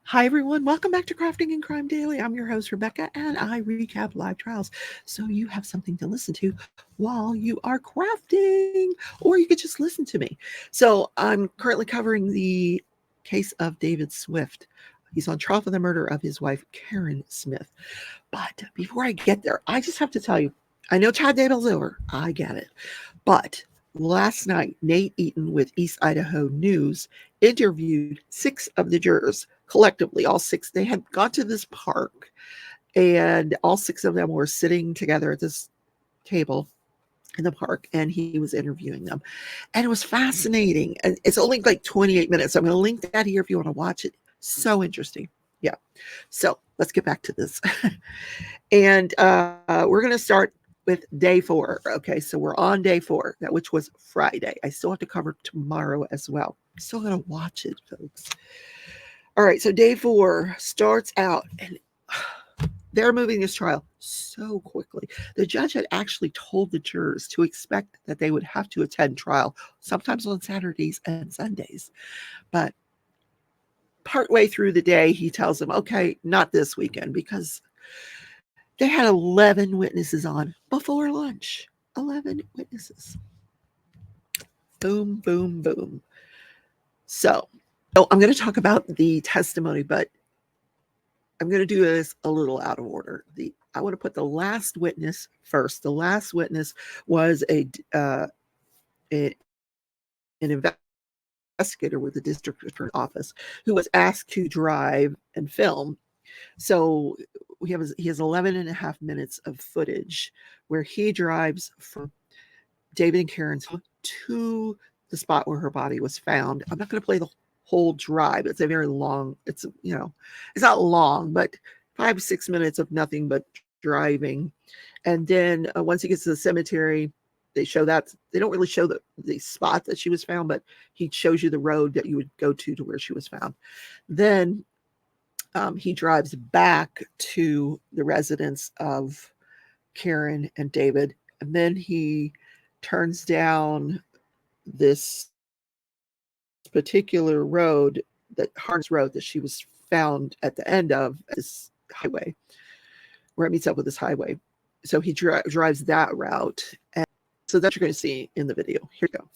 Hi, everyone. Welcome back to Crafting and Crime Daily. I'm your host, Rebecca, and I recap live trials so you have something to listen to while you are crafting, or you could just listen to me. So I'm currently covering the case of David Swift. He's on trial for the murder of his wife, Karen Smith. But before I get there, I just have to tell you, I know Chad Daybell's over. I get it. But last night, Nate Eaton with East Idaho News interviewed 6 of the jurors collectively, all 6. They had gone to this park, and all 6 of them were sitting together at this table in the park, and he was interviewing them. And it was fascinating. And it's only like 28 minutes. I'm going to link that here if you want to watch it. So interesting. Yeah. So let's get back to this. And we're going to start with day 4. Okay, so we're on day 4, which was Friday. I still have to cover tomorrow as well. I'm still going to watch it, folks. All right, so day 4 starts out, and they're moving this trial so quickly. The judge had actually told the jurors to expect that they would have to attend trial, sometimes on Saturdays and Sundays. But partway through the day, he tells them, okay, not this weekend, because they had 11 witnesses on before lunch. 11 witnesses. Boom, boom, boom. So I'm going to talk about the testimony, but I'm going to do this a little out of order. I want to put the last witness first. The last witness was an investigator with the district attorney's office who was asked to drive and film. So he has 11 and a half minutes of footage where he drives from David and Karen's home to the spot where her body was found. I'm not going to play the whole drive. It's a very long, it's not long, but 5-6 minutes of nothing but driving. And then once he gets to the cemetery, they show that. They don't really show the spot that she was found, but he shows you the road that you would go to where she was found. Then he drives back to the residence of Karen and David, and then he turns down this particular road, that Harns Road that she was found at the end of this highway, where it meets up with this highway. So he drives that route, and so that you're going to see in the video. Here we go.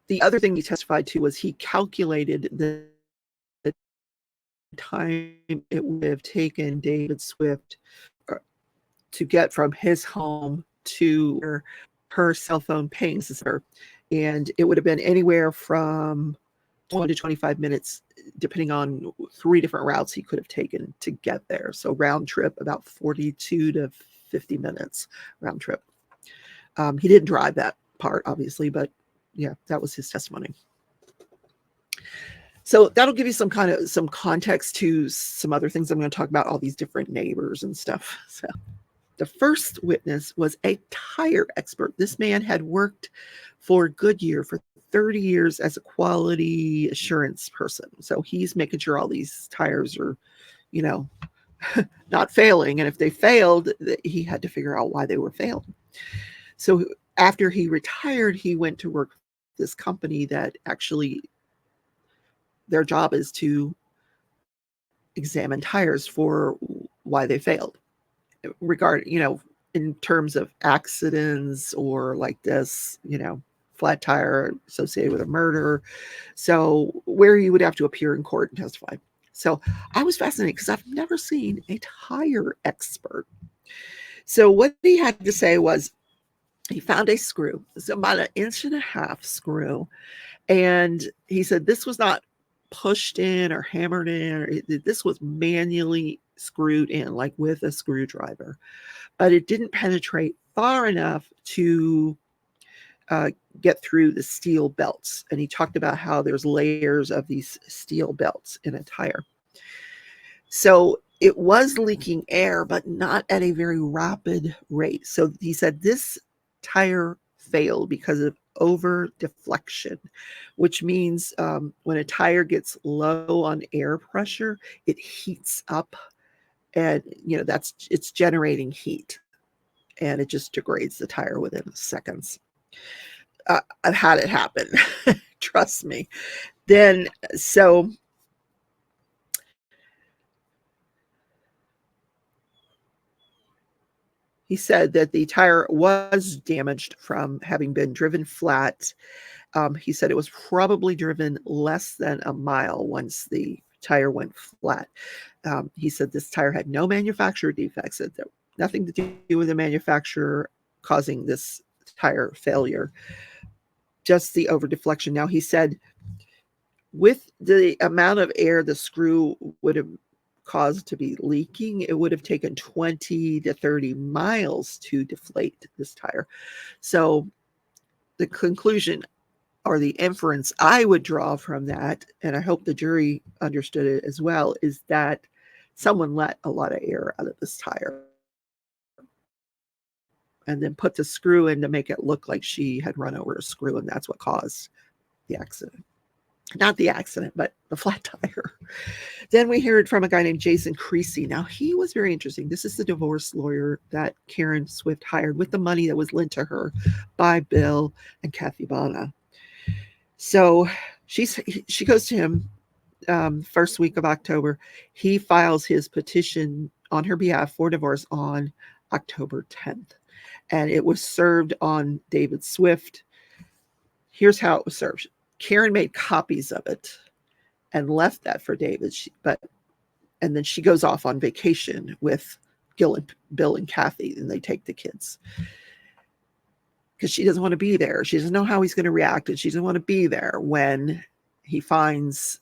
the other thing he testified to was he calculated the time it would have taken David Swift to get from his home to her cell phone paying system. And it would have been anywhere from 20 to 25 minutes, depending on 3 different routes he could have taken to get there. So round trip, about 42 to 50 minutes round trip. He didn't drive that part, obviously, but yeah, that was his testimony. So that'll give you some context to some other things. I'm going to talk about all these different neighbors and stuff. So the first witness was a tire expert. This man had worked for Goodyear for 30 years as a quality assurance person. So he's making sure all these tires are, not failing. And if they failed, he had to figure out why they were failing. So after he retired, he went to work for this company that actually their job is to examine tires for why they failed. In terms of accidents or like this, flat tire associated with a murder. So where you would have to appear in court and testify. So I was fascinated because I've never seen a tire expert. So what he had to say was he found a screw. It's about 1.5 inch screw. And he said this was not pushed in or hammered in. This was manually screwed in, like with a screwdriver. But it didn't penetrate far enough to get through the steel belts. And he talked about how there's layers of these steel belts in a tire. So it was leaking air, but not at a very rapid rate. So he said this tire failed because of over deflection, which means when a tire gets low on air pressure, it heats up, and it's generating heat, and it just degrades the tire within seconds. I've had it happen. Trust me. So he said that the tire was damaged from having been driven flat. He said it was probably driven less than a mile once the tire went flat. He said this tire had no manufacturer defects. It had nothing to do with the manufacturer causing this tire failure, just the over deflection. Now, he said with the amount of air the screw would have caused to be leaking, it would have taken 20 to 30 miles to deflate this tire. So the conclusion or the inference I would draw from that, and I hope the jury understood it as well, is that someone let a lot of air out of this tire and then put the screw in to make it look like she had run over a screw, and that's what caused the accident. Not the accident, but the flat tire. Then we heard from a guy named Jason Creasy. Now, he was very interesting. This is the divorce lawyer that Karen Swift hired with the money that was lent to her by Bill and Kathy Bana. So she goes to him first week of October. He files his petition on her behalf for divorce on October 10th. And it was served on David Swift. Here's how it was served. Karen made copies of it and left that for David. And then she goes off on vacation with Bill and Kathy, and they take the kids because she doesn't want to be there. She doesn't know how he's going to react, and she doesn't want to be there when he finds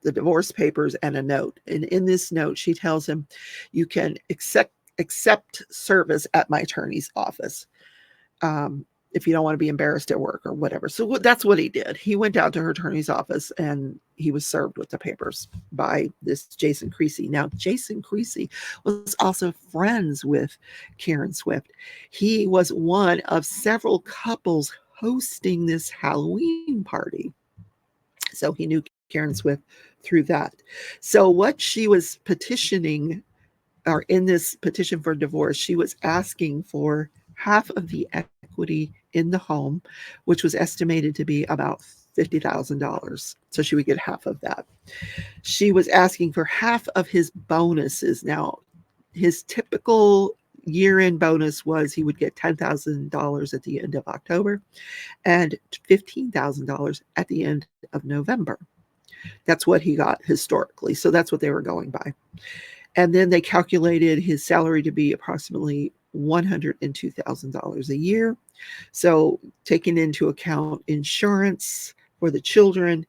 the divorce papers and a note. And in this note, she tells him, you can accept service at my attorney's office if you don't want to be embarrassed at work or whatever. So that's what he did. He went down to her attorney's office and he was served with the papers by this Jason Creasy. Now, Jason Creasy was also friends with Karen Swift. He was one of several couples hosting this Halloween party. So he knew Karen Swift through that. So what she was petitioning, or in this petition for divorce, she was asking for half of the equity in the home, which was estimated to be about $50,000. So she would get half of that. She was asking for half of his bonuses. Now, his typical year-end bonus was he would get $10,000 at the end of October and $15,000 at the end of November. That's what he got historically. So that's what they were going by. And then they calculated his salary to be approximately $102,000 a year. So taking into account insurance for the children,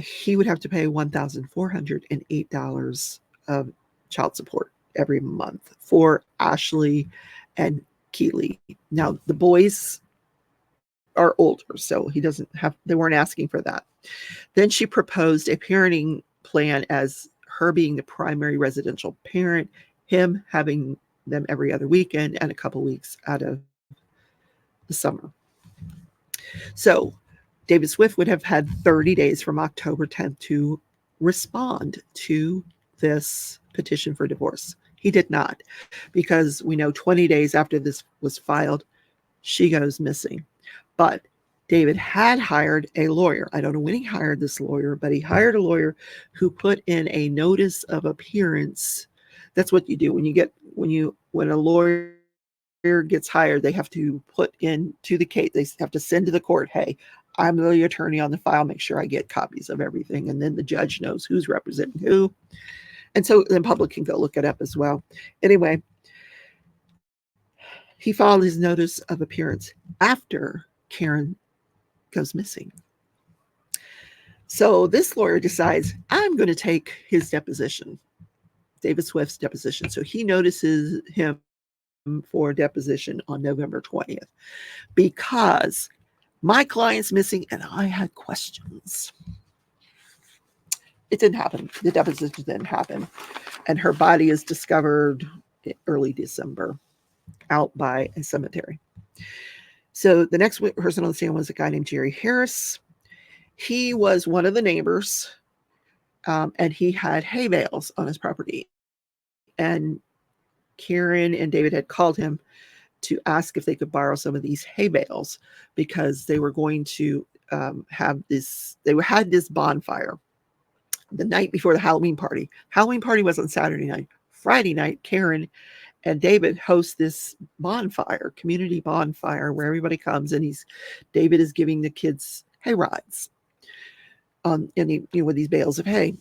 he would have to pay $1,408 of child support every month for Ashley and Keeley. Now, the boys are older, so they weren't asking for that. Then she proposed a parenting plan as her being the primary residential parent, him having them every other weekend and a couple weeks out of the summer. So David Swift would have had 30 days from October 10th to respond to this petition for divorce. He did not, because we know 20 days after this was filed, she goes missing. But David had hired a lawyer. I don't know when he hired this lawyer, but he hired a lawyer who put in a notice of appearance. That's what you do when a lawyer gets hired. They have to put into the case. They have to send to the court, "Hey, I'm the attorney on the file. Make sure I get copies of everything." And then the judge knows who's representing who. And so the public can go look it up as well. Anyway, he filed his notice of appearance after Karen goes missing. So this lawyer decides, I'm going to take his deposition, David Swift's deposition. So he notices him for deposition on November 20th because my client's missing and I had questions. It didn't happen. The deposition didn't happen. And her body is discovered early December out by a cemetery. So the next person on the stand was a guy named Jerry Harris. He was one of the neighbors, and he had hay bales on his property. And Karen and David had called him to ask if they could borrow some of these hay bales because they were going to had this bonfire the night before the Halloween party. Halloween party was on Saturday night. Friday night, Karen and David host this bonfire, community bonfire, where everybody comes and David is giving the kids hay rides with these bales of hay.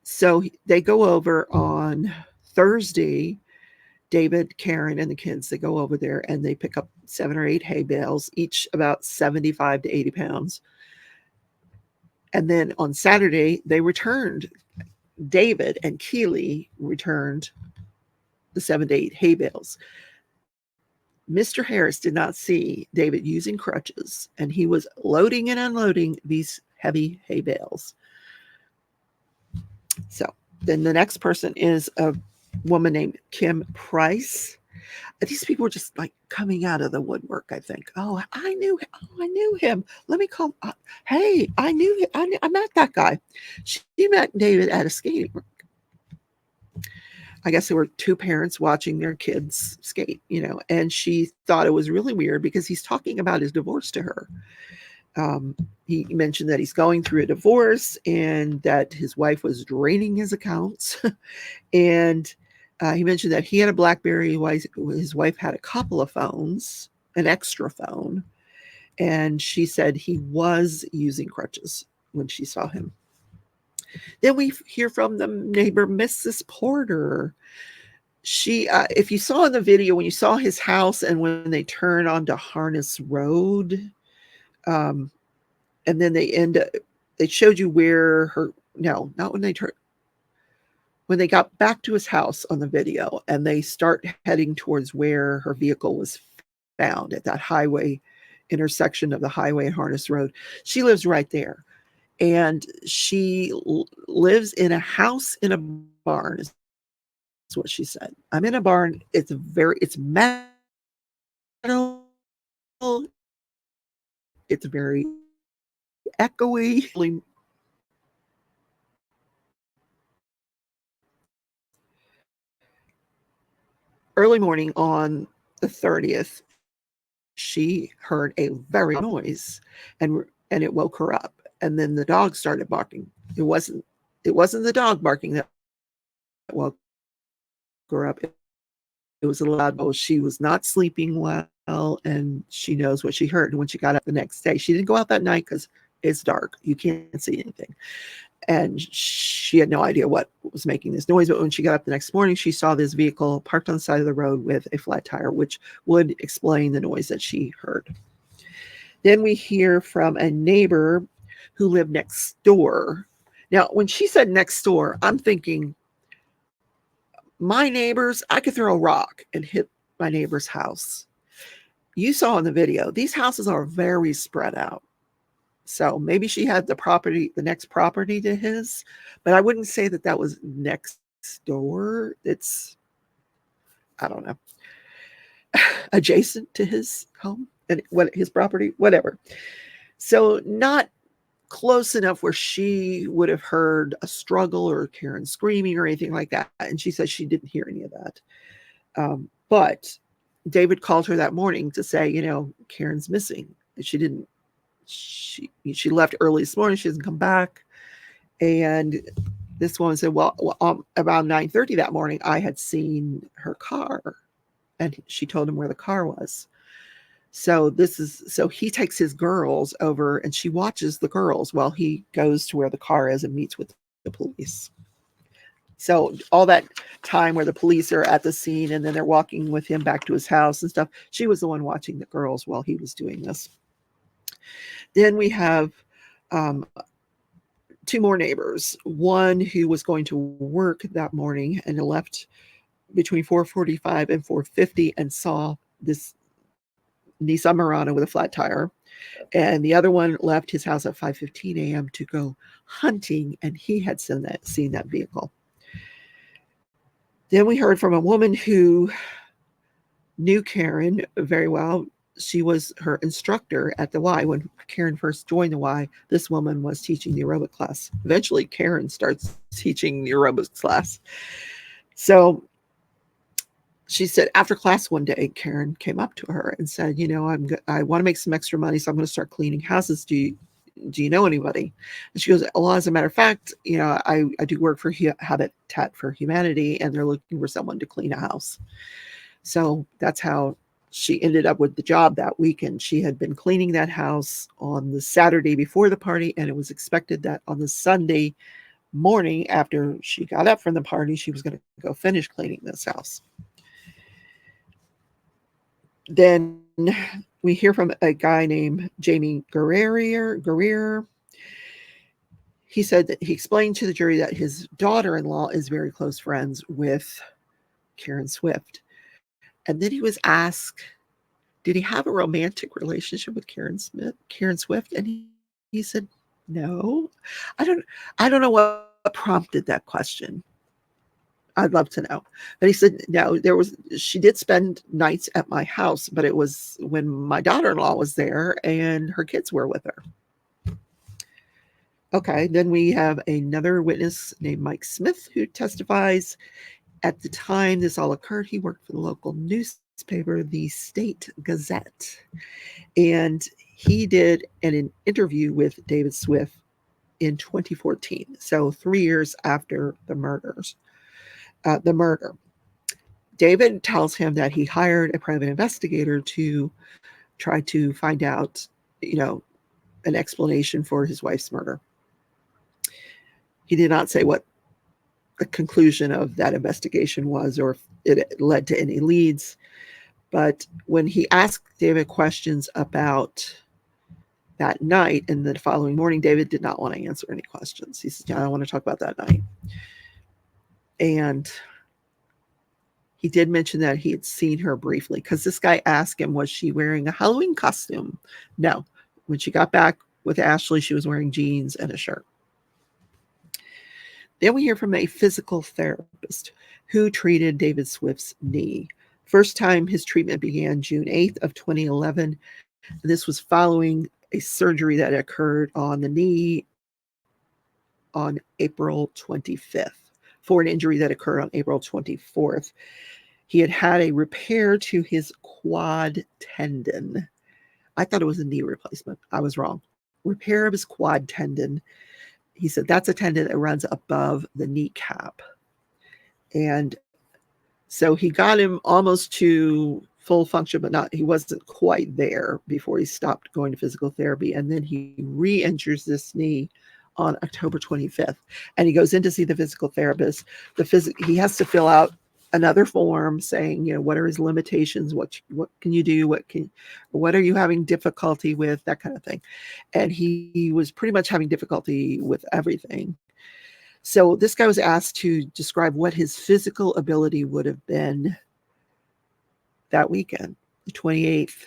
So they go over on Thursday. David, Karen, and the kids, they go over there and they pick up 7 or 8 hay bales, each about 75 to 80 pounds. And then on Saturday, they returned. David and Keeley returned the 7 to 8 hay bales. Mr. Harris did not see David using crutches, and he was loading and unloading these heavy hay bales. So then the next person is a woman named Kim Price. These people were just like coming out of the woodwork, I think. I knew him. Let me call. Hey, I knew him. I met that guy. She met David at a skating rink. I guess there were 2 parents watching their kids skate, and she thought it was really weird because he's talking about his divorce to her. He mentioned that he's going through a divorce and that his wife was draining his accounts. And he mentioned that he had a BlackBerry. His wife had a couple of phones, an extra phone. And she said he was using crutches when she saw him. Then we hear from the neighbor, Mrs. Porter. She, if you saw in the video, when you saw his house and when they turn onto Harness Road, and then they showed you where not when they turned, when they got back to his house on the video and they start heading towards where her vehicle was found at that highway intersection of the highway and Harness Road. She lives right there. And she lives in a house in a barn, is what she said. I'm in a barn. It's metal. It's very echoey. Early morning on the 30th, she heard a very loud noise and it woke her up. And then the dog started barking. It wasn't the dog barking that woke her up. It It was a loud bowl. She was not sleeping well, and she knows what she heard. And when she got up the next day, she didn't go out that night because it's dark. You can't see anything. And she had no idea what was making this noise. But when she got up the next morning, she saw this vehicle parked on the side of the road with a flat tire, which would explain the noise that she heard. Then we hear from a neighbor who lived next door. Now, when she said next door, I'm thinking, my neighbors, I could throw a rock and hit my neighbor's house. You saw in the video, these houses are very spread out. So maybe she had the next property to his, but I wouldn't say that that was next door. It's, I don't know, adjacent to his home and what his property, whatever. So not close enough where she would have heard a struggle or Karen screaming or anything like that. And she says she didn't hear any of that. But David called her that morning to say, Karen's missing. She left early this morning. She hasn't come back. And this woman said, well around 9:30 that morning, I had seen her car. And she told him where the car was. So he takes his girls over and she watches the girls while he goes to where the car is and meets with the police. So all that time where the police are at the scene and then they're walking with him back to his house and stuff, she was the one watching the girls while he was doing this. Then we have two more neighbors. One who was going to work that morning and left between 4:45 and 4:50 and saw this Nissan Murano with a flat tire. And the other one left his house at 5:15 a.m. to go hunting, and he had seen that vehicle. Then we heard from a woman who knew Karen very well. She was her instructor at the Y. When Karen first joined the Y, this woman was teaching the aerobic class. Eventually, Karen starts teaching the aerobics class. So she said after class one day, Karen came up to her and said, I want to make some extra money, so I'm going to start cleaning houses. Do you know anybody? And she goes, well, as a matter of fact, I do work for Habitat for Humanity, and they're looking for someone to clean a house. So that's how she ended up with the job that weekend. She had been cleaning that house on the Saturday before the party, and it was expected that on the Sunday morning after she got up from the party, she was going to go finish cleaning this house. Then we hear from a guy named Jamie Guerrier. He said that he explained to the jury that his daughter-in-law is very close friends with Karen Swift. And then he was asked, did he have a romantic relationship with Karen Swift? And he said, no. I don't know what prompted that question. I'd love to know. But he said, no, she did spend nights at my house, but it was when my daughter-in-law was there and her kids were with her. Okay, then we have another witness named Mike Smith who testifies. At the time this all occurred, he worked for the local newspaper, the State Gazette. And he did an interview with David Swift in 2014, so 3 years after the murder. David tells him that he hired a private investigator to try to find out, an explanation for his wife's murder. He did not say what the conclusion of that investigation was or if it led to any leads. But when he asked David questions about that night and the following morning, David did not want to answer any questions. He said, I don't want to talk about that night. And he did mention that he had seen her briefly because this guy asked him, was she wearing a Halloween costume? No. When she got back with Ashley, she was wearing jeans and a shirt. Then we hear from a physical therapist who treated David Swift's knee. First time his treatment began June 8th of 2011. And this was following a surgery that occurred on the knee on April 25th for an injury that occurred on April 24th. He had a repair to his quad tendon. I thought it was a knee replacement. I was wrong. Repair of his quad tendon. He said that's a tendon that runs above the kneecap. And So he got him almost to full function, but he wasn't quite there before he stopped going to physical therapy. And then he re-injures this knee on October 25th. And he goes in to see the physical therapist. He has to fill out another form saying, what are his limitations? What can you do? What are you having difficulty with? That kind of thing. And he was pretty much having difficulty with everything. So this guy was asked to describe what his physical ability would have been that weekend, the 28th,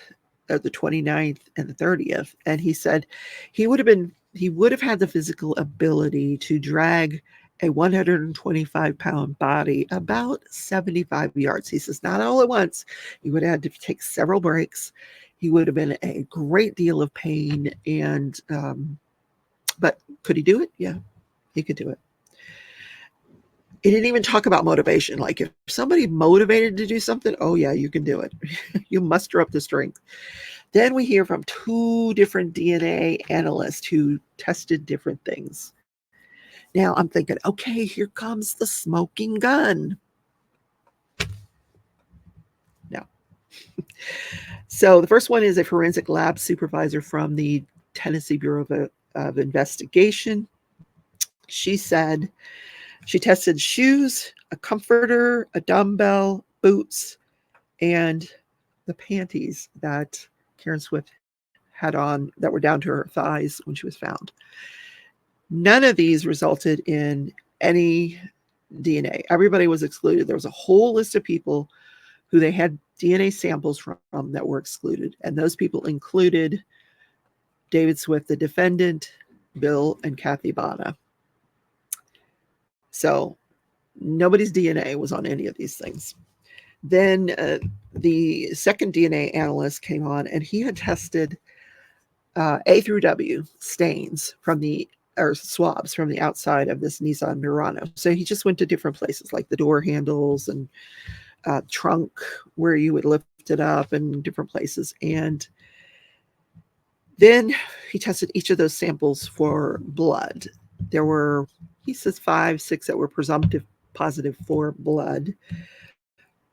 the 29th, and the 30th. And he said he would have had the physical ability to drag a 125-pound body about 75 yards. He says, not all at once. He would have had to take several breaks. He would have been in a great deal of pain. And, but could he do it? Yeah, he could do it. He didn't even talk about motivation. Like if somebody motivated to do something, oh yeah, you can do it. You muster up the strength. Then we hear from 2 different DNA analysts who tested different things. Now I'm thinking, okay, here comes the smoking gun. No. So the first one is a forensic lab supervisor from the Tennessee Bureau of Investigation. She said she tested shoes, a comforter, a dumbbell, boots, and the panties that Karen Swift had on that were down to her thighs when she was found. None of these resulted in any DNA. Everybody was excluded. There was a whole list of people who they had DNA samples from that were excluded. And those people included David Swift, the defendant, Bill, and Kathy Bana. So nobody's DNA was on any of these things. Then the second DNA analyst came on, and he had tested A through W stains or swabs from the outside of this Nissan Murano. So he just went to different places, like the door handles and trunk where you would lift it up, and different places. And then he tested each of those samples for blood. There were, he says, 5, 6 that were presumptive positive for blood,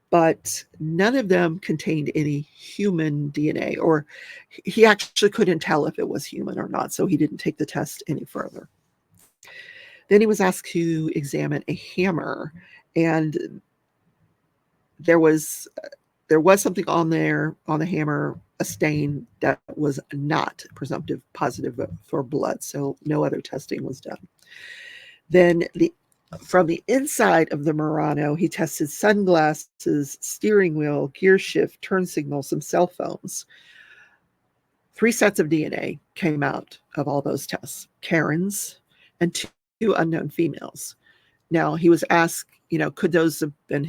but none of them contained any human DNA, or he actually couldn't tell if it was human or not, so he didn't take the test any further. Then he was asked to examine a hammer, and there was something on there, on the hammer, a stain that was not presumptive positive for blood, so no other testing was done. Then from the inside of the Murano, he tested sunglasses, steering wheel, gear shift, turn signal, some cell phones. 3 sets of DNA came out of all those tests, Karen's and 2 unknown females. Now, he was asked, could those have been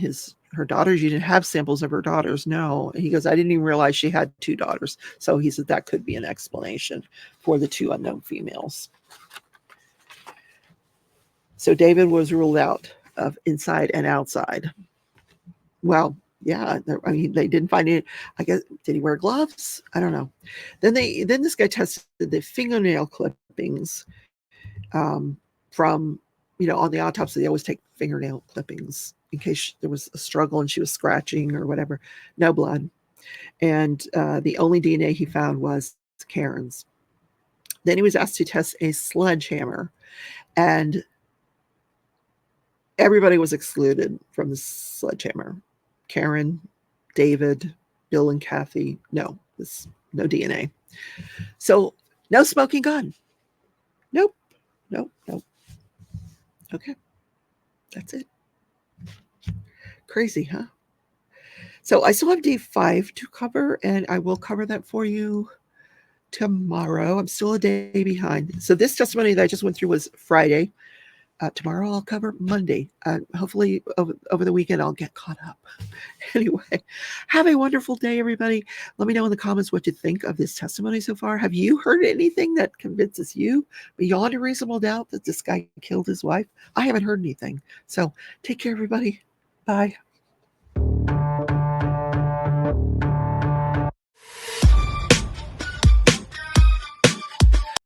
her daughters? You didn't have samples of her daughters. No. And he goes, I didn't even realize she had 2 daughters. So he said that could be an explanation for the 2 unknown females. So David was ruled out of inside and outside. Well, yeah, I mean, they didn't find it. I guess, did he wear gloves? I don't know. Then this guy tested the fingernail clippings from, on the autopsy, they always take fingernail clippings in case there was a struggle and she was scratching or whatever. No blood. And the only DNA he found was Karen's. Then he was asked to test a sledgehammer, and everybody was excluded from the sledgehammer. Karen, David, Bill, and Kathy. No DNA. So no smoking gun. Nope. Okay. That's it. Crazy, huh? So I still have day 5 to cover, and I will cover that for you tomorrow. I'm still a day behind. So this testimony that I just went through was Friday. Tomorrow I'll cover Monday. Hopefully over the weekend I'll get caught up. Anyway, have a wonderful day, everybody. Let me know in the comments what you think of this testimony so far. Have you heard anything that convinces you beyond a reasonable doubt that this guy killed his wife? I haven't heard anything. So take care, everybody. Bye.